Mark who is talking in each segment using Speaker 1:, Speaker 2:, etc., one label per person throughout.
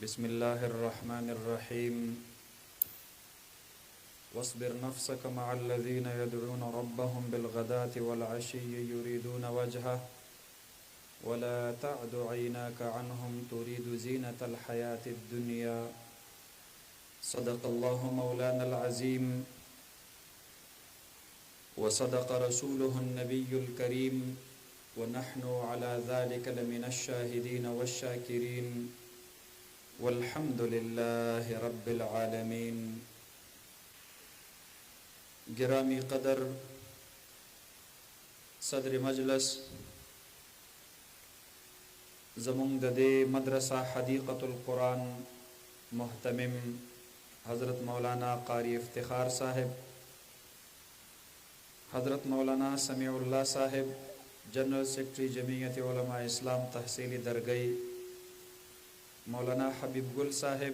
Speaker 1: بسم الله الرحمن الرحيم واصبر نفسك مع الذين يدعون ربهم بالغداة والعشي يريدون وجهه ولا تعد عيناك عنهم تريد زينة الحياة الدنيا صدق الله مولانا العظيم وصدق رسوله النبي الكريم ونحن على ذلك لمن الشاهدين والشاكرين والحمد لله رب العالمين. گرامی قدر صدر مجلس زمون دے مدرسہ حدیقۃ القرآن محتمم حضرت مولانا قاری افتخار صاحب، حضرت مولانا سمیع اللہ صاحب جنرل سیکرٹری جمعیت علماء اسلام تحصیلی درگئی، مولانا حبیب گل صاحب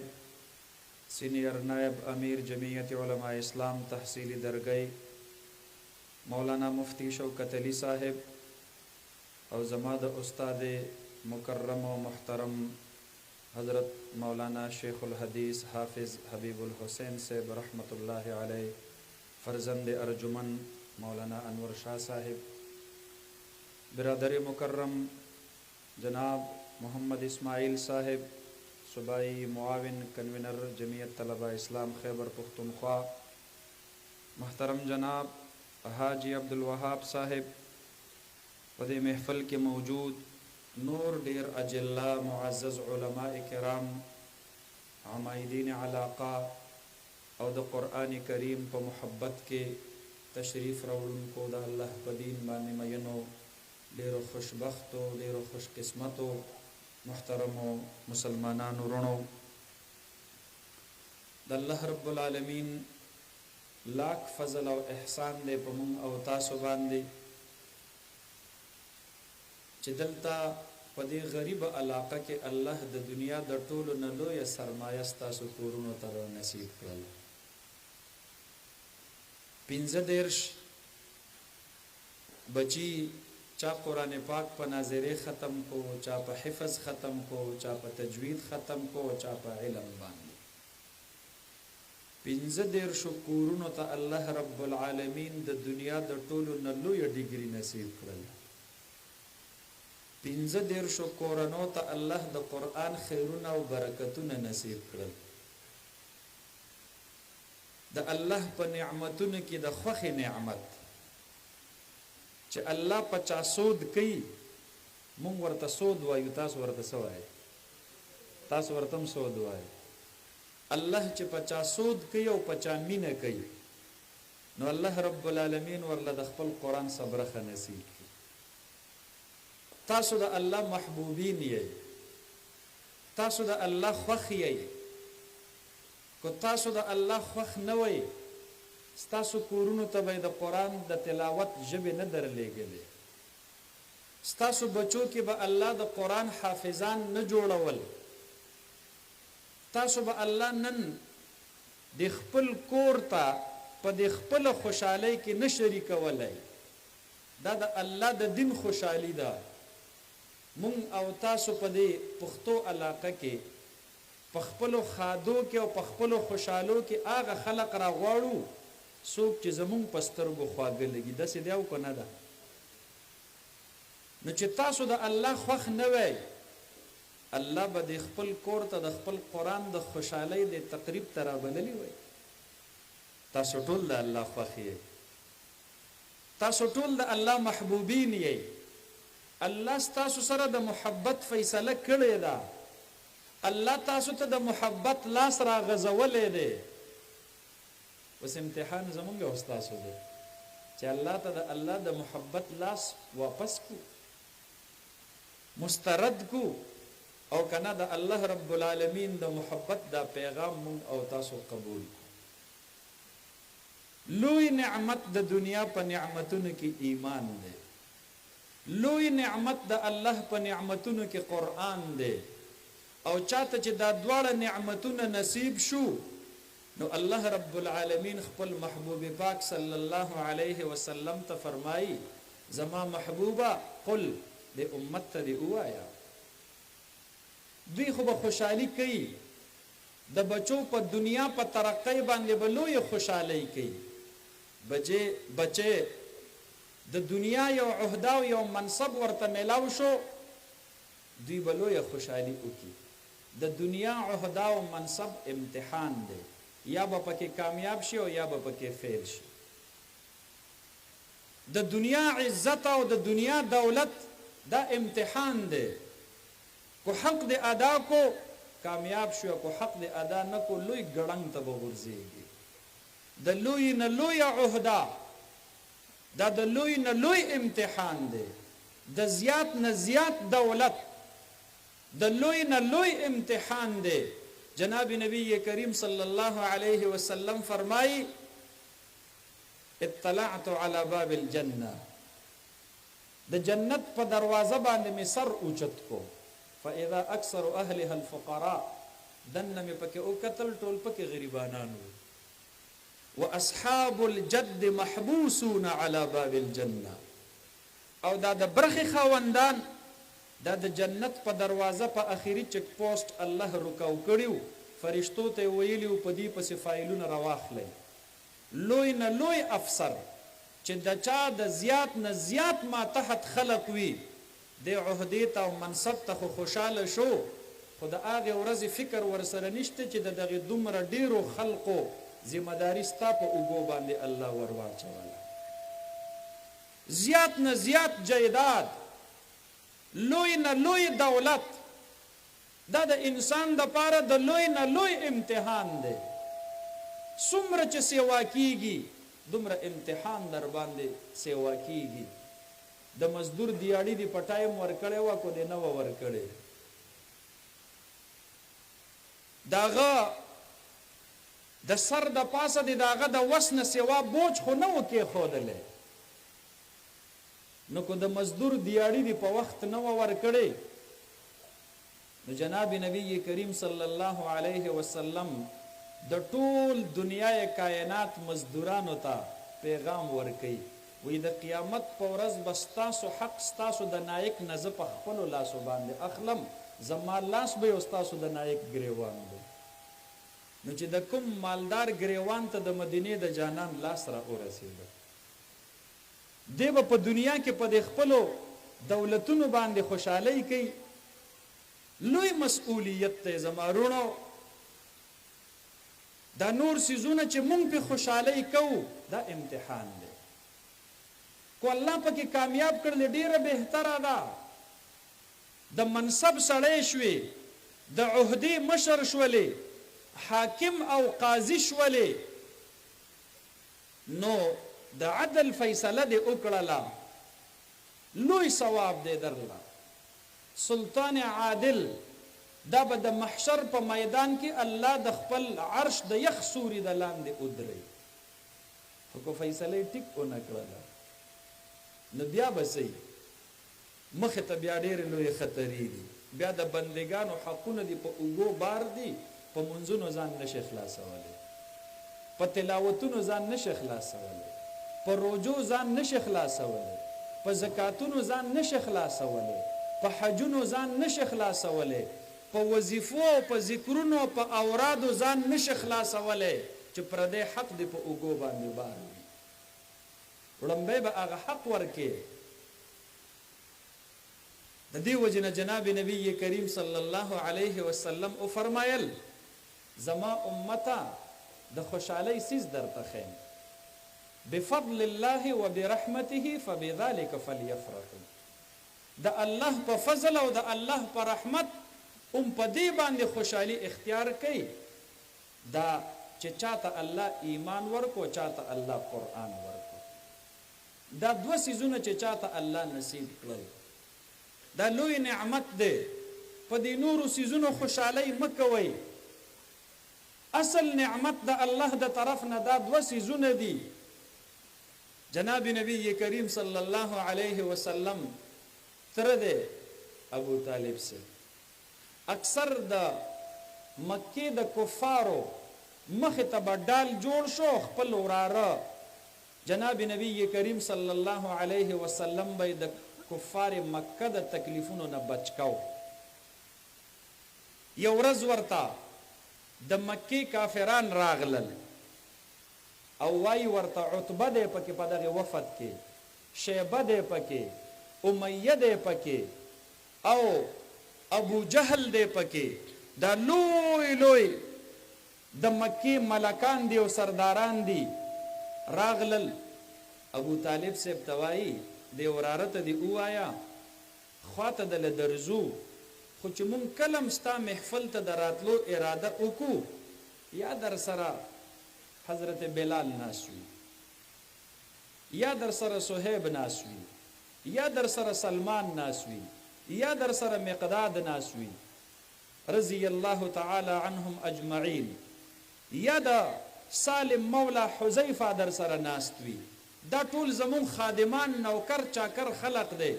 Speaker 1: سینئر نائب امیر جمعیت علماء اسلام تحصیلی درگئی، مولانا مفتی شوکت علی صاحب اور زماد استاد مکرم و محترم حضرت مولانا شیخ الحدیث حافظ حبیب الحسین صاحب رحمۃ اللہ علیہ، فرزند ارجمن مولانا انور شاہ صاحب، برادر مکرم جناب محمد اسماعیل صاحب صوبائی معاون کنوینر جمعیت طلبہ اسلام خیبر پختونخوا، محترم جناب حاجی عبدالوہاب صاحب، پدے محفل کے موجود نور دیر اجلہ معزز علماء کرام، عمائدین علاقہ اور دا قرآن کریم پا محبت کے تشریف روڑن کو دا اللہ پدین بانی مینو دیر و خوشبختو دیر و خوش قسمتو محترم و مسلمانان رونو، دا اللہ رب العالمین لاکھ فضل و احسان دے پمون او تاسو باندے چی دلتا پدی غریب علاقہ کے اللہ دا دنیا دا طول نلو یا سرمایہ تاسو کورونو تر نصیب کرل. 15 بچی چا قرآن پاک پا ناظرے ختم کو، چا پا حفظ ختم کو، چا پا تجوید ختم کو، چا پا علم باندے 15 شکورونو تا اللہ رب العالمین دا دنیا دا طولو نلو یا ڈگری نصیب کرل. 15 شکورنو تا اللہ دا قرآن خیرون و برکتون نصیب کرل. دا اللہ پا نعمتون کی دا خوخ نعمت چه اللہ پچا سود کئی مونگ ورطا سود وایو، تاس ورطا سوائے، تاس ورطم سود وائے. اللہ چه پچا سود کئی او پچا مین کئی نو اللہ رب العالمین ورلا دخپل قرآن صبرخ نصیب کی. تاسو دا اللہ محبوبین یئی، تاسو دا اللہ خوخ یئی. کو تاسو دا اللہ خوخ نوئی ستاسو کورونو تبای دا قرآن دا تلاوت جب ندر لے گلے، ستاسو بچو کی با اللہ دا قرآن حافظان نجوڑول، تاسو با اللہ نن دخپل کورتا پا دخپل خوشحالی کی نشریک ولی. دا دا اللہ دا دن خوشحالی دا. مونگ او تاسو پا دے پختو علاقہ کے پخپلو خادو کے او پخپلو خوشحالو کے آغا خلق را غوارو سوک چی زمون پسترگو خواگر لگی دست دیو کو ندا. نو چی تاسو دا اللہ خوخ نوی اللہ با دی خپل کورتا دا خپل قرآن دا خوشحالی دی تقریب ترا بللی وی. تاسو طول دا اللہ خوخی، تاسو طول دا اللہ محبوبین یی. اللہ ستاسو سر دا محبت فیصلہ کڑی دا، اللہ تاسو تا دا محبت لاس را غزولی دے. اس امتحان زمونگا استاسو دے چی اللہ تا دا اللہ دا محبت لاس واپس کو مسترد کو او کنا دا اللہ رب العالمین دا محبت دا پیغام مونگ او تاسو قبول کو. لوی نعمت دا دنیا پا نعمتون کی ایمان دے، لوی نعمت دا اللہ پا نعمتون کی قرآن دے. او چاہتا چی دا دوار نعمتون نصیب شو نو اللہ رب العالمین خپل محبوب پاک صلی اللہ علیہ وسلم تا فرمائی زما محبوبہ قل دے امت تا دے اوایا دوی خو به خوشحالي کوي د بچو په دنیا په ترقۍ باندې به لوی خوشحالي کوي بچې د دنیا یو عہده او یو منصب ورته میلاو شو دوی به لوی خوشحالي وکړي د دنیا عہده او منصب امتحان دی یا به پکې کامیاب شي او یا به پکې فیل شي د دنیا عزت او د دنیا دولت دا امتحان دی کو حق دې ادا کو کامیاب شو کو حق دې ادا نه کو لوی ګړنګ ته به ورځيږي د لوی نه لوی عہده دا د لوی نه لوی امتحان دی د زیات نه زیات دولت د لوی نه لوی امتحان دی جناب نبی کریم صلی الله علیه وسلم فرمای اطلعت على باب الجنه د جنت په دروازه باندې می سر اوچت کو فاذا اکثر اهلها الفقراء دنه می پکې او قتل ټول پکې غریبانانو واصحاب الجد محبوسون على باب الجنه او دا د برخي خواندان دا د جنت په دروازه په اخیری چک پوسټ الله رکاو کړیو فرشتو ته ویلیو په دې پس فایلونه راواخلې لوی نه لوی افسر چې د چا د زیات نه زیات ما تحت خلق وي د عہدې ته او منصب ته خوشاله شو خو د هغه ورځې فکر ورسره نشته چې دغه دومره ډیرو خلقو ذمہ داری ستا په اوګو باندې الله ورواچوله زیات نه زیات جیداد لوی نه لوی دولت دا د انسان د پاره د لوی نه لوی امتحان دی څومره چې سیوا کیږي دومره امتحان در باندې سیوا کیږي د مزدور دیاړي دی پټایم ورکړې وا کو دی نو ورکړې داغه د سر د پاسه دی داغه د وسنه سیوا بوج خو نو کې خودلې نو کو د مزدور دیاړي دی په وخت نو ورکړې نو جناب نبی کریم صلی الله علیه وسلم د ټول دنیا کائنات مزدورانو ته پیغام ورکړي وې د قیامت په ورځ بستاسو حق ستاسو د نایک نزه په خپل لاسو باندې اخلم زما لاس به استاسو د نایک گریوان دی نو چې د کوم مالدار گریوان ته د مدینه د جانان لاس را ورسېد دیو په دنیا کې په خپل دولتونو باندې خوشحالي کوي لوی مسئولیت ته زمارونو دا نور سيزونه چې مونږ په خوشحالي کوو دا امتحان دی کو الله پکې کامیاب کړل ډیره بهتره ده د منصب سړی شوي د عہدې مشر شولې حاکم او قاضي شولې نو د عدل فیصله دی وکړه لوی ثواب دی درله سلطان عادل دا به د محشر په میدان کې الله د خپل عرش د یخ سوري د لاندې ودري خو فیصله ټیک ونه کړله نو بیا به سي مخ ته بیا ډېر لوی خطرې دي بیا د بندګانو حقونه دي په اوګو بار دي په منځونو ځان نشي خلاصولې په تلاوتونو ځان نشي خلاصولې په روزو ځان نشي خلاصولې په زکاتونو ځان نشي خلاصولې په حجونو ځان نشي خلاصولې په وظیفو په ذکرونو په اورادو ځان نشي خلاصولې چې پر دې حق دی په اوګو باندې بار وي ولمبه به هغه حق ورکې د دې وجنه جناب نبی کریم صلی الله علیه وسلم او فرمایل زما امتا د خوشالۍ سیز درته خیم بفضل الله وبرحمته فبذلك فليفرحوا د الله په فضل او د الله په رحمت په دې باندې خوشحالي اختیار کړي دا چې چاته الله ایمان ورکو چاته الله قرآن ورکو دا دو سيزونه چې چاته الله نصیب کړل دا لوی نعمت دی په دې نورو سيزونو خوشحالي مکوي اصل نعمت د الله د طرف نه دا دو سيزونه دي جناب نبی کریم صلی الله علیه وسلم تر دې ابو طالب سے اکثر د مکه د کفارو مخه ته بدال جوړ شو خپل وراره جناب نبی کریم صلی الله علیه وسلم به د کفار مکه د تکلیفونو نه بچکاو یو ورځ ورته د مکې کافران راغلل او وای ورته عتبه دی پکې په دغه وفد کې، شیبه دی پکې، امیه دی پکې او ابو جهل دی پکې، دا لوی لوی د مکې ملکان دی او سرداران دی راغلل. ابو طالب صاحب توایی دی وراره ته دی وایا خواته دل درزو، خو چې مونږ کلم ستا محفل ته دراتلو اراده وکړو یا در سره حضرت بلال ناسوي، یا در سره صہیب ناسوي، یا در سره سلمان ناسوي، یا در سره مقداد ناسوي رضی الله تعالی عنهم اجمعین، یا دا سالم مولا حذیفه در سره ناستوي. دا ټول زمون خادمان نوکر چاکر خلق دی،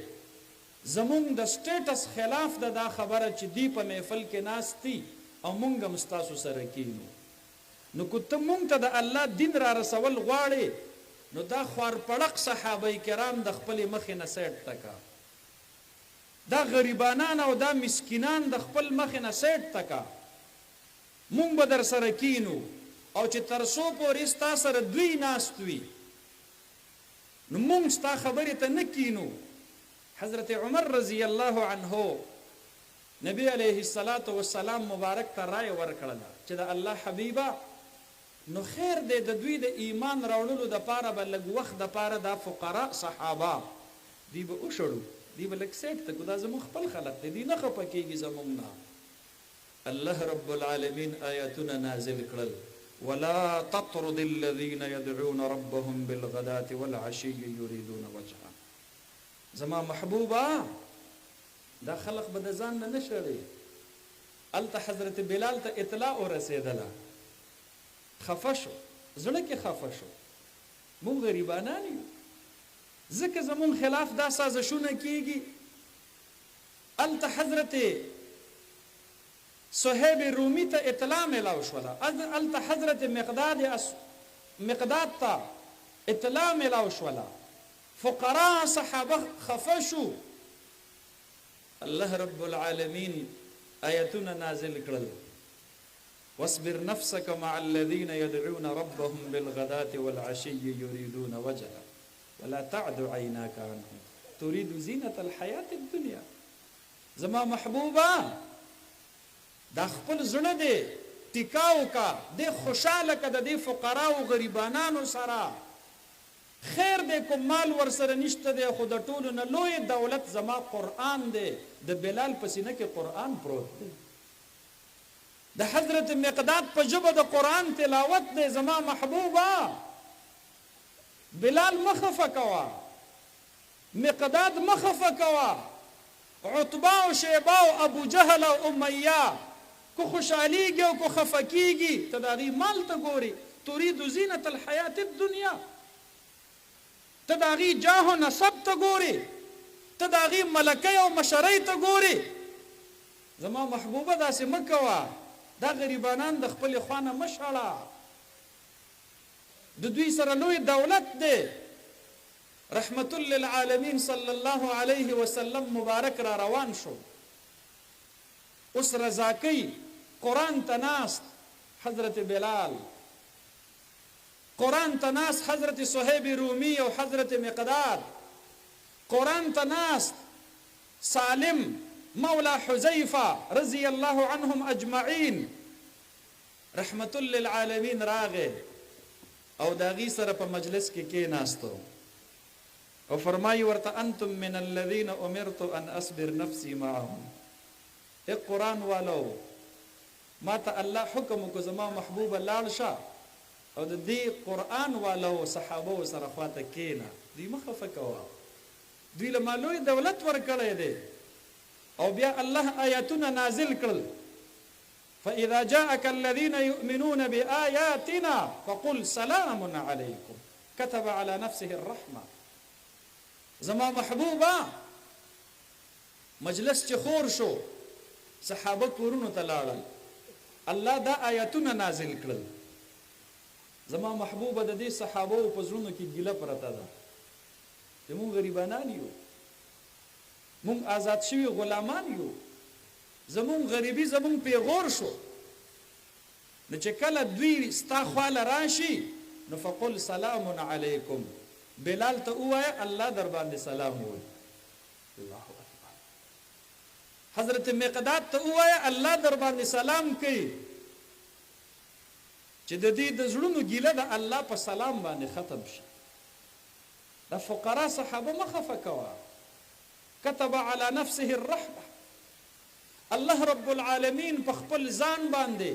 Speaker 1: زمون د سټیټس خلاف دا خبره چې دی په محفل کې ناستی او مونږ مستاسو سره کینو. نو کته مونږ ته د الله دین را رسول غواړي نو دا خوار پړق صحابه کرام د خپل مخې نه سیټ تکا، دا غریبانان او دا مسکینان د خپل مخې نه سیټ تکا، مونږ به در سره کینو او چې ترسو پورې ستا سره دوی ناست وي نو مونږ ستا خبرې ته نه کینو. حضرت عمر رضی الله عنه نبی علیه الصلاة والسلام مبارک ته رای ورکړله چې د الله حبیبه نو خیر دی د دوی د ایمان راوړلو د پاره به لږ وخت د پاره دا فقراء صحابه دی به وشړو، دی به لږ سیټ تکو، دا زموږ خپل خلق دی، دی نه خفه کېږي زموږ نه. الله رب العالمین آیاتونه نازل کړل ولا تطرد الذين يدعون ربهم بالغداة والعشي يريدون وجهه. زما محبوبه دا خلق به د ځان نه نشړي. الته حضرت بلال ته اطلاع ورسېدله، خفه شو، زړه کې خفه شو، مونږ غریبانان یو ځکه زمون خلاف دا سازشونه کیږي. الته حضرت صہیب رومی ته اطلاع ملاو شوله، الته حضرت مقداد ته اطلاع ملاو شوله، فقراء صحابه خفه شو. الله رب العالمین آیتونه نازل کړل واصبر نفسك مع الذين يدعون ربهم بالغداة والعشي يريدون وجهه ولا تعد عيناك عنهم تريد زينة الحياة الدنيا. زما محبوبه دا خپل زړه دی ټیکاو کا، د خوشاله کده د فقرا او غریبانانو سره خیر دی، کوم مال ور سره نشته دی، خو د ټولو نه لوی دولت زما قرآن دی، د بلال په سینه کې قرآن پروت دی، د حضرت مقداد په ژبه د قرآن تلاوت دی. زما محبوبه بلال مخفه کوا، مقداد مخفه کوا، عتبه او شیبه او ابو جهل او امیه کو خوشحالیږي او کو خفه کیږي ته د هغې مال ته ګوري، تريد زینة الحیات الدنیا، ته د هغې جاه و نسب ته ګوري، ته د هغې ملکۍ او مشرۍ ته ګوري. زما محبوبه داسې مه کوه، دا غریبانان د خپل خوانه مشاړه، د دوی سره لوی دولت دی. رحمت للعالمین صلی الله علیه وسلم مبارک را روان شو، اوس رضاکۍ قرآن تناست حضرت بلال، قرآن تناست حضرت صہیب رومی او حضرت مقداد، قرآن تناست سالم مولا حذیفه رضی الله عنهم اجمعین. رحمت للعالمین راغه او داغي سره په مجلس کې کېناستو او فرمایي ورته انتم من الذين امرت ان اصبر نفسي معهم. اے قرآن والو ما ته الله حکم کو زما محبوب لاړ شه او د دې قرآن والو صحابه سره خواته کېنه، دوی مخفه کوه، دوی له ما لوی دولت ورکړی دی. او بیا الله آیاتونه نازل کړل فاذا جاءك الذين يؤمنون بآياتنا فقل سلام عليكم كتب على نفسه الرحمه. زما محبوبه مجلس چې خور شو، صحابه کورونو ته لاړل، الله دا آیاتونه نازل کړل. زما محبوبه د دې صحابه په زړونو کې ګیله پرته ده چې مونږ غریبانان یو، مونږ آزاد شوي غلامان یو، زمون غریبی زمون پیغور شو. نو چې کله دوی ستا خواله راشي نو فقل سلام علیکم، بلال ته ووایه الله در باندې سلام ووایي. الله اکبر. حضرت مقداد ته ووایه الله در باندې سلام کوي، چې د دې د زړونو ګیله د الله په سلام باندې ختم شي. د فقرا صحابه مخه فکوا، كتب على نفسه الرحمه. الله رب العالمین په خپل ځان باندې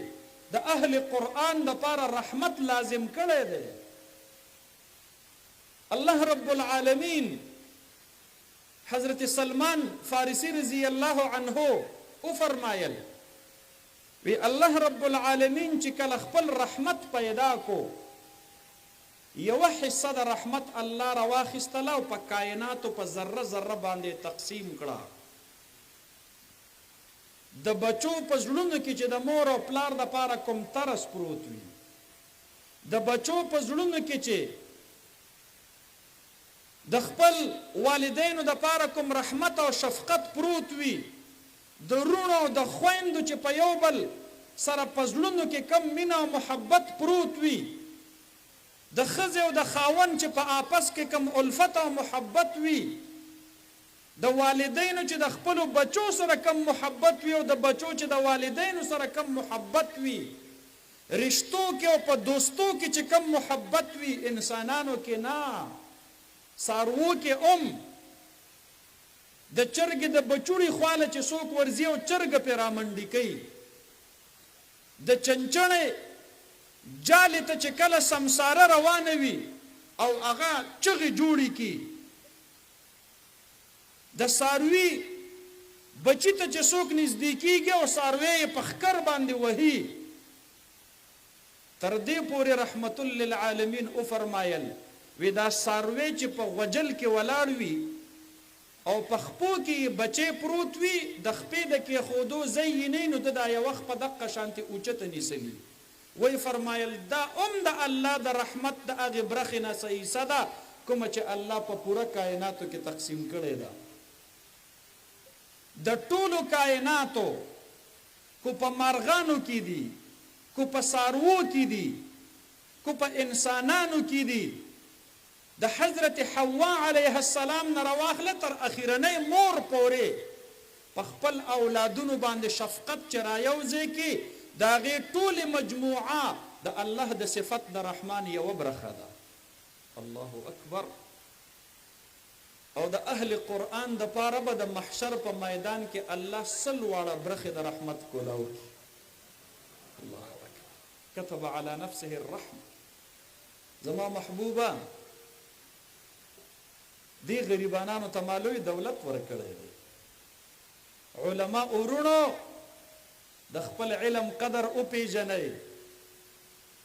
Speaker 1: د اهل قرآن د پاره رحمت لازم کړی دی. الله رب العالمین حضرت سلمان فارسی رضی الله عنه او فرمایل وی الله رب العالمین چې کله خپل رحمت پیدا کو یو حصہ د رحمت الله راواخیستله او په کائناتو په ذره ذره باندې تقسیم کړه. د بچو په زړونو کې چې د مور او پلار د پاره کوم ترس پروت وي، د بچو په زړونو کې چې د خپل والدینو د پاره کوم رحمت او شفقت پروت وي، د رونو او د خويندو چې په یو بل سره په زړونو کې کم مینه او محبت پروت وي، د ښځې او د خاوند چې په آپس کې کم الفت او محبت وي، د والدینو چې د خپلو بچو سره کم محبت وي او د بچو چې د والدینو سره کم محبت وي، رشتو کې او په دوستو کې چې کم محبت وي، انسانانو کې نه، سارو کې د چرګې د بچوړي خواله چې څوک ورځي او چرګه پې رامنډي کوي، د چنچڼې جالې ته چې کله سمساره روانه وي او هغه چغې جوړې کي، د ساروي بچی ته چې څوک نږدې کېږي او ساروی یې په ښکر باندې وهي، تر دې پورې رحمت للعالمین وفرمایل وی دا ساروی چې په غوجل کې ولاړ وي او په خپو کې بچی پروت وي، د خپې د کېښودو ځای یې نه نو ته دا یو وخت په دقه شانتې اوچته نیسلي. وی فرمایل دا د الله د رحمت د هغې برخې نه څه حصه ده کومه چې الله په پوره کائناتو کې تقسیم کړې ده. د ټولو کائناتو کو په مارغانو کې دي، کو په څاروو کې دي، کو په انسانانو کې دي، د حضرت حوا علیه السلام نه راواخله تر اخیرنۍ مور پورې په خپل اولادونو باندې شفقت چې رایوځي کې د هغې ټولې مجموعه د الله د صفت د رحمان یوه برخه ده. الله اکبر. او د اهل قرآن د پاره به د محشر په میدان کې الله سل واړه برخې د رحمت کولاو کی. الله اکبر. كتب على نفسه الرحمه. زما محبوبه دی غریبانانو ته مالوی دولت ورکړی دی. علما ورونو د خپل علم قدر وپیژنئ،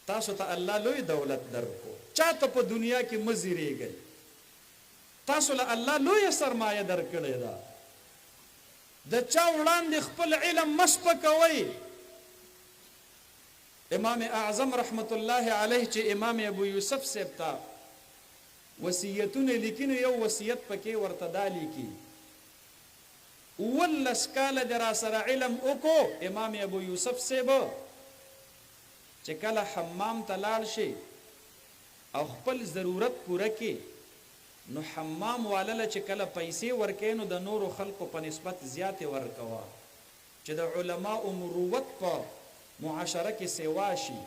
Speaker 1: تاسو ته الله لوی دولت درکو، چاته په دنیا کې مه زیریږئ، تاسو له الله لویه سرمایه درکړې ده. د چا وړاندې خپل علم مه سپکوئ. امام اعظم رحمت الله علیه چې امام ابو یوسف صاحب ته وصیتونه لیکي، یو وصیت پکې ورته دا لیکي 19 کاله د را سره علم وکړو. امام ابو یوسف صاحب چې کله حمام ته لاړ شي او خپل ضرورت پوره کړي نو حمام واله چې کله پیسې ورکوي نو د نورو خلکو په نسبت زیاتې ورکوه چې د علماء مروت په معاشره کې سیوا شي.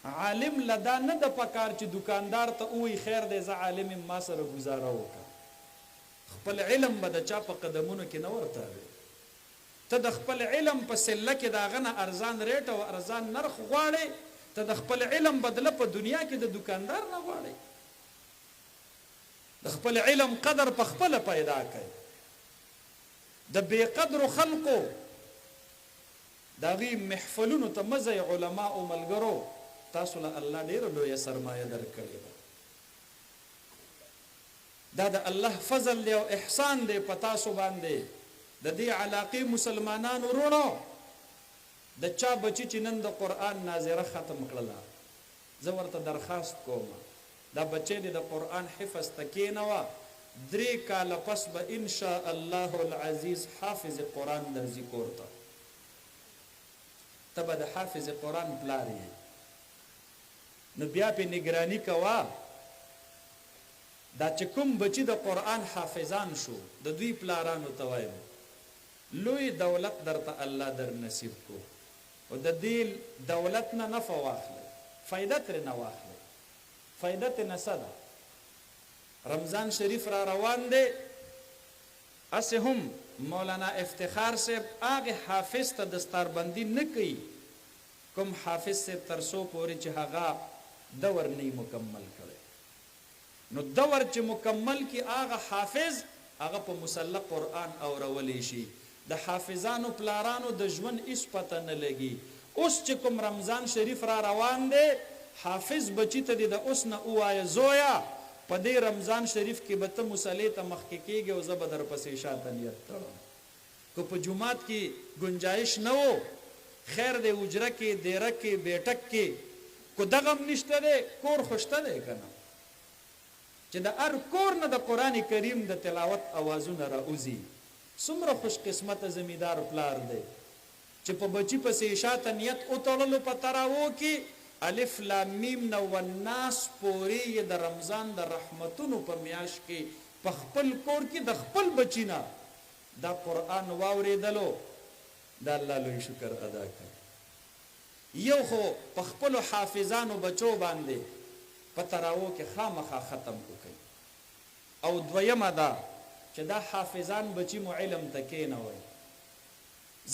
Speaker 1: عالم لدا نه د پکار چې دکاندار ته وی خیر دی زه عالم ما سره گزاره وکړه، خپل علم به د چا په قدمونو کې نه ورتاوي. ته د خپل علم په سله کې د هغه نه ارزان ریټ او ارزان نرخ غواړې، ته د خپل علم بدله په دنیا کې د دکاندار نه غواړې. د خپل علم قدر په خپله پیدا کړئ. د بې قدرو خلقو د هغې محفلونو ته مه ځئ. علماءو ملګرو تاسو له الله ډېره لویه سرمایه درکړې ده. دا د الله فضل دی او احسان دی په تاسو باندې. د دې علاقې مسلمانانو وروڼو د چا بچي چې نن د قرآن ناظره ختم کړله زه ورته درخواست کوم دا بچی دې د قرآن حفظ ته کېنوه 3 کاله پس به ان شاء الله العزیز حافظ قرآن درځي کور ته. ته به د حافظ قرآن پلار یې، نو بیا پې نگرانی کوه. دا چې کوم بچی د قرآن حافظان شو د دوی پلارانو ته وایم لوی دولت درته الله در نصیب کو، او د دې دولت نه نفع واخلئ، فایده ترې نه واخلئ. فایده ترې نه څه ده؟ رمضان شریف را روان دی، اسې هم مولانا افتخار صاحب هغې حافظ ته دستاربندي نه کوي کوم حافظ صاحب تر څو پورې چې هغه دور نه مکمل کړی. نو دور چې مکمل کی هغه حافظ هغه په مصلی قرآن اورولی شي. د حافظانو پلارانو د ژوند هیڅ پته نه لګي. اوس چې کوم رمضان شریف را روان دی، حافظ بچی ته د اوس نه ووایه زویا په دې رمضان شریف کې به ته مصلی ته مخکې کېږي او زه به در پسې شاته نیت تړم. که په جومات کې گنجایش نه و، خیر دی اجره کې، دیره کې، بیټک کې، کو دغه هم نشته دی، کور خو شته دی که نه چې د هر کور نه د قرآن کریم د تلاوت اوازونه راوځي. څومره خوش قسمته زمیدار پلار دی چې په بچی پسې شاته نیت وتړلو په تراو کې الف لام میم نه والناس پورې یې د رمضان د رحمتونو په میاشت کې په خپل کور کې د خپل بچی نه دا قرآن واورېدلو، د الله لوی شکر ادا کړ. یو خو په خپلو حافظانو بچو باندې په تراو کې خامخا ختم وکړي، او دویمه ده چې دا حافظان بچی مو علم ته کېنوئ،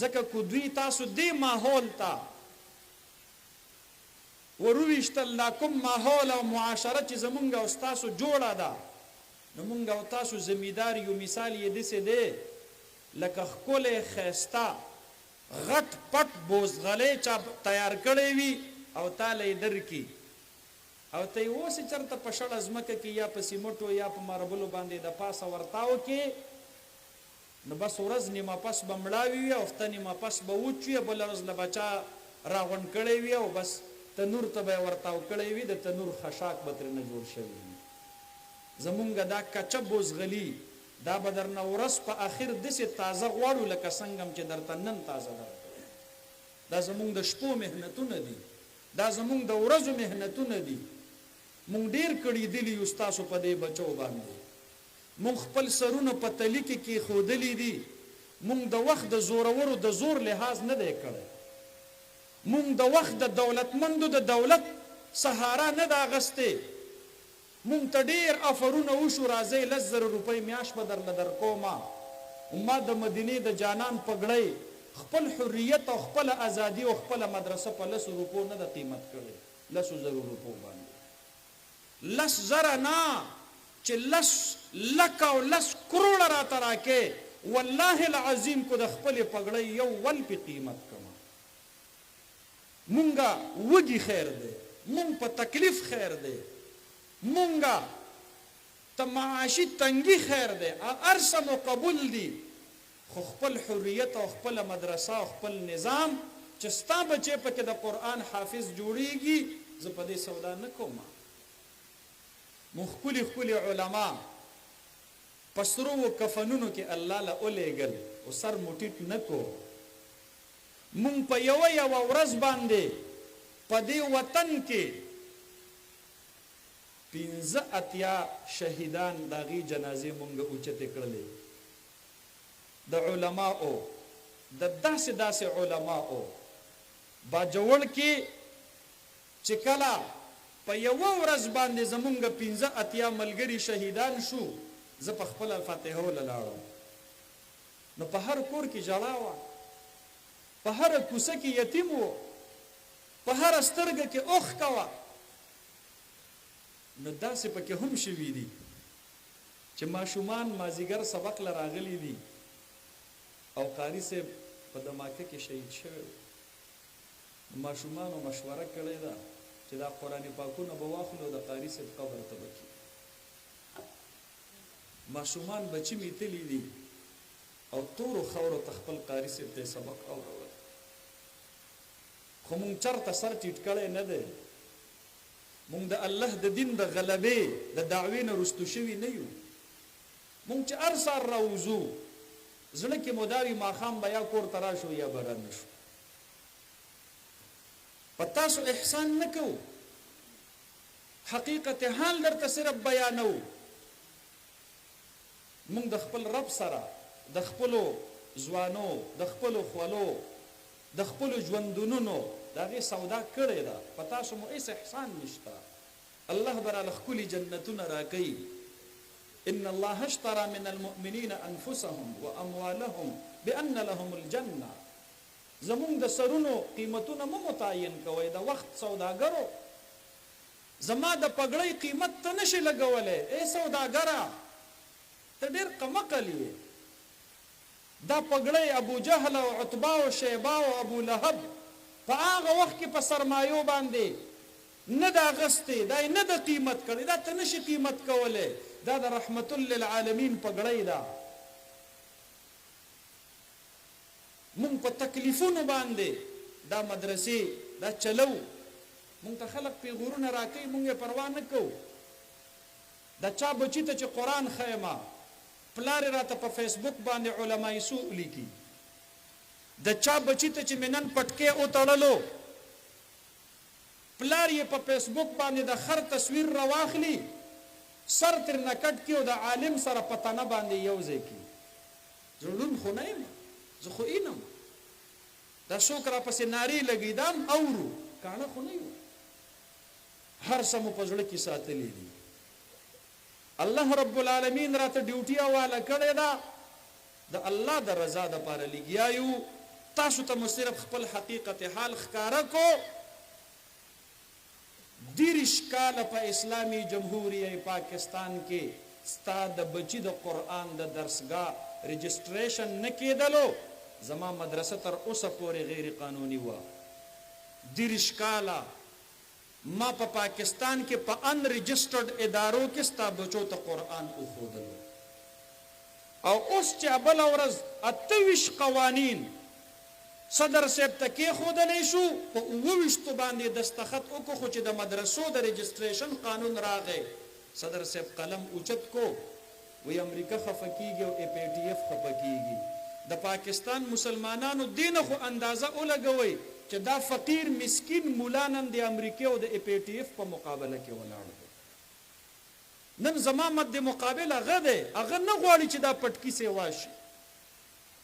Speaker 1: ځکه کو دوی تاسو دې ماحول ته ورویشتل، دا کوم ماحول او معاشره چې زمونږ او ستاسو جوړه ده، نو مونږ او تاسو زمیدار یو. مثال یې داسې دی لکه ښکلی ښایسته غټ پټ بوزغلی چا تیار کړی وي او تاله یې درکي، او ته یې اوسې چېرته په شړه ځمکه کې یا په سیمټو یا په ماربلو باندې د پاسه ورتاو کې، نو بس ورځ نیمه پس به مړاوي وي او هفته نیمه پس به وچ وي، بله ورځ له بچا راغونډ کړی وي او بس تنور ته به یې ورتاو کړی وي، د تنور خشاک به ترې نه جوړ شوي وي. زمونږ دا کچه بوزغلي دا به درنه ورځ په اخر داسې تازه غواړو لکه څنګه چې درته نن تازه درکړو. دا زمونږ د شپو محنتونه دي، دا زمونږ د ورځو محنتونه دي. مونږ ډېر کړي دي یو ستاسو په دې بچو باندې، مونږ خپل سرونه په تلي کې کېښودلي دي، مونږ د وخت د زورورو د زور لحاظ نه دی کړی، مونږ د وخت د دولتمندو د دولت سهارا نه ده اخیستې، مونږ ته ډېر افرونه وشو راځئ 10,000 روپۍ میاشت به درله درکومه، ما د مدینې د جانان پګړۍ خپل حریت او خپل ازادي او خپل مدرسه په 10 روپو نه ده قیمت کړی، 10,000 روپو باندې 10,000 نه چې 10 لک او 10 کروڑه راته راکې، والله العظیم کو د خپلې پګړۍ یو ول پې قیمت کړم. مونږه وږي خیر دی، مونږ په تکلیف خیر دی، مونږه ته معاشي تنګي خیر دی، هر څه مو قبول دي، خو خپل حریت او خپل مدرسه او خپل نظام چې ستا بچې پکې د قرآن حافظ جوړیږي، زه په دې سودا نه کوم. مونږ ښکلي ښکلي علما په سرو کفنونو کې الله له ولیږل او سر مو ټیټ نه کو. مونږ په یوه ورځ باندې په دې وطن کې 85 شهیدان د هغې جنازې مونږ اوچتې کړلې، د علماو د داسې داسې علماو باجوړ کې چې کله په یوه ورځ باندې زمونږ 85 ملګري شهیدان شو، زه په خپله فاتحه ولاړم. نو په هر کور کې ژړا وه، په هره کوڅه کې یتیم و، په هره سترګه کې اوښکه وه. نو داسې پکې هم شوي دي چې ماشومان مازدیګر سبق له راغلي دي او قاري صاحب په دماکه کې شهید شوی، ماشومانو مشوره کړې ده چې دا قرآن پاکونه به واخلو د قاري صاحب قبر ته به کړي. ماشومان بچي مې تلي دي او تورو خاورو ته خپل قاري صاحب ته سبق اورول، خو مونږ چرته سر ټیټ کړی نه دی. مونږ د الله د دین د غلبې د دعوې نه رستو شوي نه یو. مونږ چې هر سهار راوځو زړه کې مو دا وي ماښام به یا کور ته راشو یا به رانشو. په تاسو احسان نه کوو، حقیقت حال درته صرف بیانو. مونږ د خپل رب سره د خپلو ځوانو، د خپلو خولو، د خپلو ژوندونونو د هغې سودا کړې ده. په تاسو مو هېڅ احسان نشته. الله به راله ښکلي جنتونه راکوي. ان الله اشترى من المؤمنین انفسهم واموالهم بان لهم الجنه. زمونږ د سرونو قیمتونه مو متعین کوئ، د وخت سوداګرو. زما د پګړۍ قیمت ته نشي لګولی. ای سوداګره ته ډېر قمقل یې. دا پګړۍ ابو جهل او عتبه او شیبه او ابو لهب په هغه وخت کې په سرمایو باندې نه د اغستې، دا یې نه د قیمت کړی، دا ته نشي قیمت کولی. دا د رحمت للعالمین پګړۍ ده. مونږ په تکلیفونو باندې دا مدرسې دا چلو. مونږ ته خلک پیغورونه راکوي، مونږ یې پروا نه کوو. د چا بچي ته چې قرآن ښیمه، پلار یې راته په فیسبوک باندې علماء سوء لیکي. د چا بچي ته چې مې نن پټکې وتړلو، پلار یې په فیسبوک باندې د خر تصویر راواخلي، سر ترنه کټ کړي او د عالم سره په تنه باندې یو ځای کړي. زه ړوند خو نه یم، زه خو اینم. دا څوک راپسې نارې لګي، دا هم اورو، کاڼه خو نه یو. هر څه مو په زړه کې ساتلي دي. الله رب العالمین راته ډیوټي حواله کړې ده. د الله د رضا دپاره لګیا یو. تاسو ته مو صرف خپل حقیقت حال ښکاره کو. 30 کاله په اسلامي جمهوریه پاکستان کې ستا د بچي د قرآن د درسګاه رجسټریشن نه کېدلو. زما مدرسه تر اوسه پورې غیر قانوني وه. 30 کاله ما په پاکستان کې په ان رجسټرډ ادارو کې ستا بچو ته قرآن وښودلو. او اوس چې بله ورځ 28 قوانین صدر صاحب ته کېښودلی شو، په 29 باندې دستخط وکړو، خو چې د مدرسو د رجسټریشن قانون راغی، صدر صاحب قلم اوچت کو، وی امریکا خفه کېږي او اے پی ټي ایف خفه کېږي. د پاکستان مسلمانانو دې نه خو اندازه ولګوئ چې دا فقیر مسکین مولا نن د امریکا او د اے پی ټي ایف په مقابله کې ولاړ دی. نن زما مد مقابل هغه دی. هغه نه غواړي چې دا پټکي سیوا شي،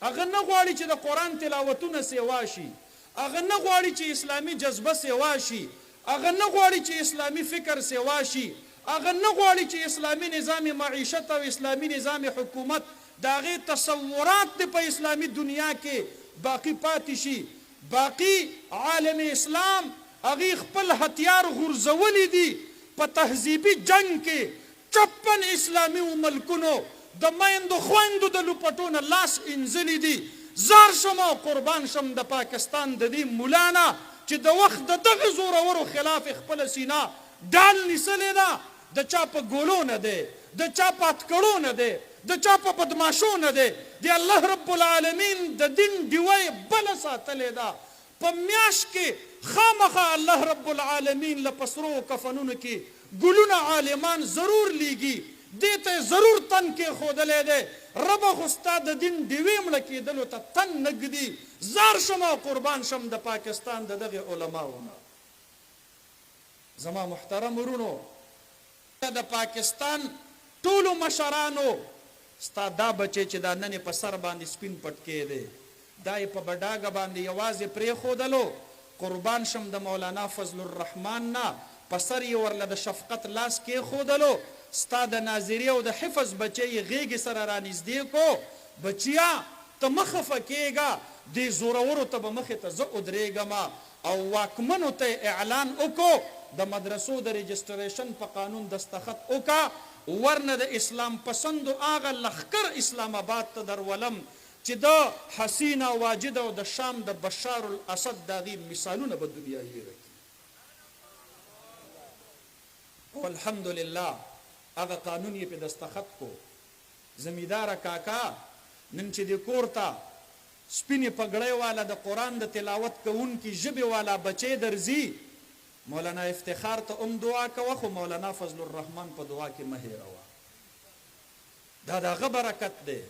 Speaker 1: هغه نه غواړي چې د قرآن تلاوتونه سیوا شي، هغه نه غواړي چې اسلامي جذبه سیوا شي، هغه نه غواړي چې اسلامي فکر سیوا شي، هغه نه غواړي چې اسلامي نظام معیشت او اسلامي نظام حکومت د هغې تصورات د په اسلامي دنیا کې باقی پاتې شي. باقی عالم اسلام هغې خپل هتیار غورځولی دي په تهذیبي جنگ کې 56 اسلامي ملکونو د میندو خویندو د لوپټو نه لاس انځلي دي. زار شم او قربان شم د پاکستان د دې مولانا چې د وخت د دغه زورورو خلاف خپله سینه ډال نیسلې ده. د چا په ګولو نه دی، د چا په اتکړو نه دی، د چا په بدماشو نه دی. د الله رب العالمین د دین ډیوه بله ساتلې ده. په میاشت کې خامخا الله رب العالمین له پسرو کفنونو کې ګلونه عالمان ضرور لیږي. دې ته ضرور تن کېښودلی دی. ربه خو ستا د دین ډیوې مړه کېدلو ته تن نه ږدي. زار شم او قربان شم د پاکستان د دغې علماو نه. زما محترم ورونو، د پاکستان ټولو مشرانو، ستا دا بچی چې دا نن په سر باندې سپین پټکی دی، دا یې په بډاګه باندې یوازې پرېښودلو. قربان شم د مولانا فضل الرحمن نه په سر یې ورله د شفقت لاس کېښودلو. ستا د ناظري او د حفظ بچی یې غېږې سره رانږدې کو. بچیا ته مه خفه کېږه، دې زورورو ته به مخې ته زه ودرېږم او واکمنو ته اعلان وکړو د مدرسو د رجسټریشن په قانون دستخط وکړه، ورنه د اسلام پسندو هغه لښکر اسلام آباد ته درولم چې د حسینه واجد او د شام د بشار الاسد د هغې مثالونه به دنیا هیره کړي. والحمدلله هغه قانون یې په دستخط کو. زمینداره کاکا نن چې د کور ته سپینې پګړۍ والا د قرآن د تلاوت کوونکي ژبې والا بچی درځي، مولانا افتخار ته دعا کوه، خو مولانا فضل الرحمن په دعا کې مه هېروه. دا دغه برکت دی.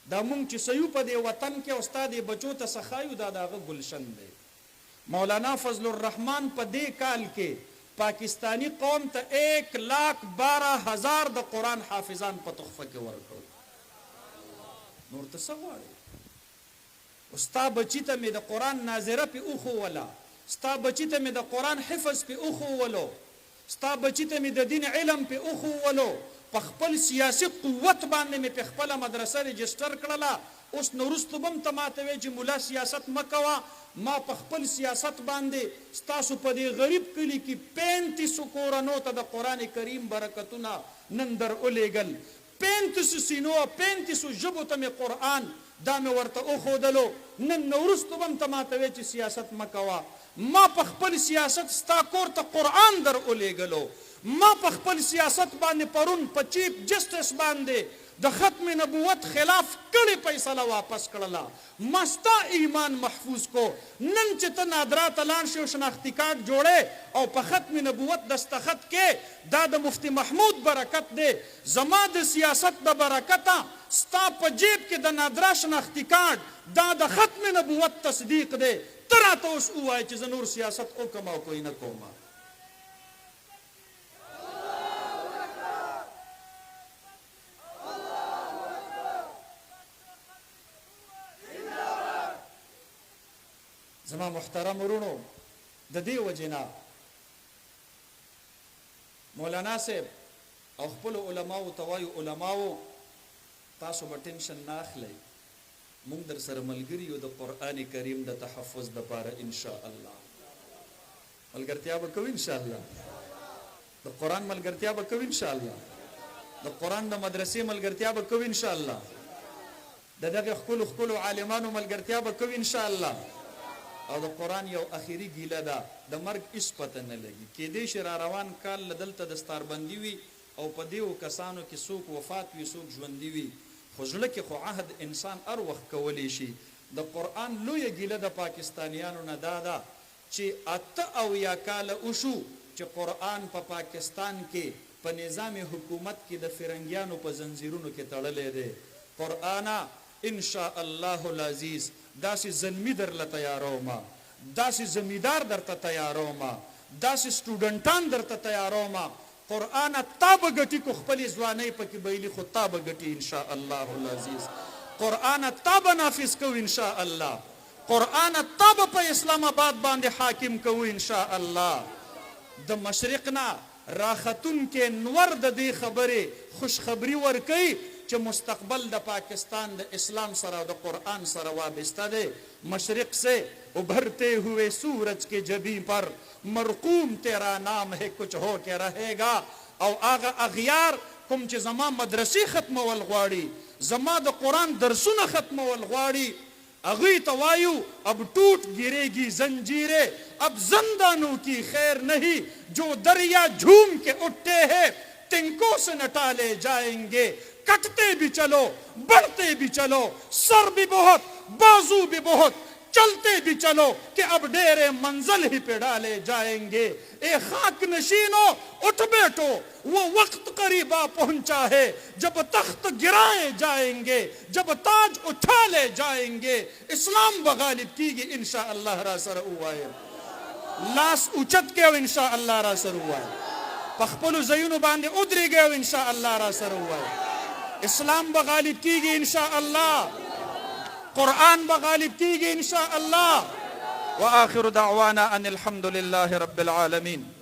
Speaker 1: دا مونږ چې سیو په دې وطن کې استاد بچو ته سخایو دا دغه گلشن دی. مولانا فضل الرحمن په دې کال کې پاکستانی قوم ته 1,12,000 د قرآن حافظان په تحفه کې ورکړل. نور ته څه غواړې؟ ستا بچی ته مې د قرآن ناظره پې وښووله، ستا بچی ته مې د قرآن حفظ پې وښوولو، ستا بچی ته مې د دین علم پې وښوولو، په خپل سیاسي قوت باندې مې په خپله مدرسه رجسټر کړله. اوس نو وروسته به هم ته ماته وایې چې ملا سیاست مه کوه. ما په خپل سیاست باندې ستاسو په دې غریب کلي کې 35 کورنو ته د قرآن کریم برکتونه نن در ولیږل. 35 سینو 35 ژبو ته مې قرآن دا مې ورته وښودلو. نن نو وروسته به هم ته ماته وایې چې سیاست مه کوه. ما په خپل سیاست ستا کور ته قرآن در ولیږلو. ما په خپل سیاست باندې پرون په چیف جسټس باندې د ختم نبوت خلاف کړي فیصله واپس کړله. ما ستا ایمان محفوظ کو. نن چې ته نادرا ته لاړ شې او شناختي کارت جوړې او په ختم نبوت دستخط کې دا د مفتی محمود برکت دی. زما د سیاست د برکته ستا په جیب کې د نادرا شناختي کارت دا د ختم نبوت تصدیق دی. ته راته اوس ووایې چې زه نور سیاست وکړم او کوی نه کوم. زما محترم ورونو، د دې وجې نه مولانا صاحب او خپل علماو ته وایو علماو تاسو به ټینشن نه اخلئ. مونږ در سره ملګري یو د قرآن کریم د تحفظ دپاره انشاء الله. ملګرتیا به کوو انشاء الله. د قرآن ملګرتیا به کوو انشاء الله. د قرآن د مدرسې ملګرتیا به کوو انشاء الله. د دغه خپلو عالمانو ملګرتیا به کوو انشاء الله. او د قرآن یو اخیری ګیله ده، د مرګ هیڅ پته نه لګي. کیدای شي را روان کال دلته دستاربندي وي او په دې کسانو کې څوک وفات وي څوک ژوندي وي، خو زړه کې خو عهد انسان هر وخت کولی شي. د قرآن لویه ګیله د پاکستانیانو نه دا ده چې 88 کاله وشو چې قرآن په پاکستان کې په نظام حکومت کې د فرنګیانو په زنځیرونو کې تړلی دی. قرآن ان شاء الله العزیز داسې زلمی در له تیارومه، داسې زمیدار در ته تیارومه، داسې سټوډنټان در ته تیارومه. قرآن تا به ګټي کو خپلې ځوانۍ پکې بیلي، خو تا به ګټي ان شاء الله العزیز. قرآن تا به نافظ کو ان شاء الله. قرآن تا به په اسلام آباد باندې حاکم کو ان شاء الله. د مشرق نه راختون کې نور د دې خبرې خوشخبری ورکوي چې مستقبل د پاکستان د اسلام سره د قرآن سره وابسته دی. مشرق سے ابھرتے ہوئے سورج کے جبیں پر مرقوم تیرا نام ہے کچھ ہو کے رہے گا. او آغا اغیار کوم چې زما مدرسې ختمول غواړي، زما د قرآن درسونه ختمول غواړي، اغوی ته وایو اب ٹوٹ گرے گی زنجیریں، اب زندانوں کی خیر نہیں، جو دریا جھوم کے اٹھتے ہیں تنکوں سے نہ ٹالے جائیں گے. کٹتے بھی چلو بڑھتے بھی چلو، سر بھی بہت بازو بھی بہت، چلتے بھی چلو کہ اب ڈیرے منزل ہی پہ ڈالے جائیں گے. اے خاک نشینوں اٹھ بیٹھو، وہ وقت قریب آ پہنچا ہے جب تخت گرائے جائیں گے، جب تاج اٹھا لے جائیں گے. اسلام بغالب کیږي ان شاء الله را سره وایي. لاس اوچت کېو ان شاء الله را سره وایي. په خپلو ځایونو باندې ودرېږئ ان شاء الله را سره وایي. اسلام بغالب کیږي ان شاء الله. قرآن بغالب کیږي ان شاء الله. واخر دعوانا ان الحمد لله رب العالمين.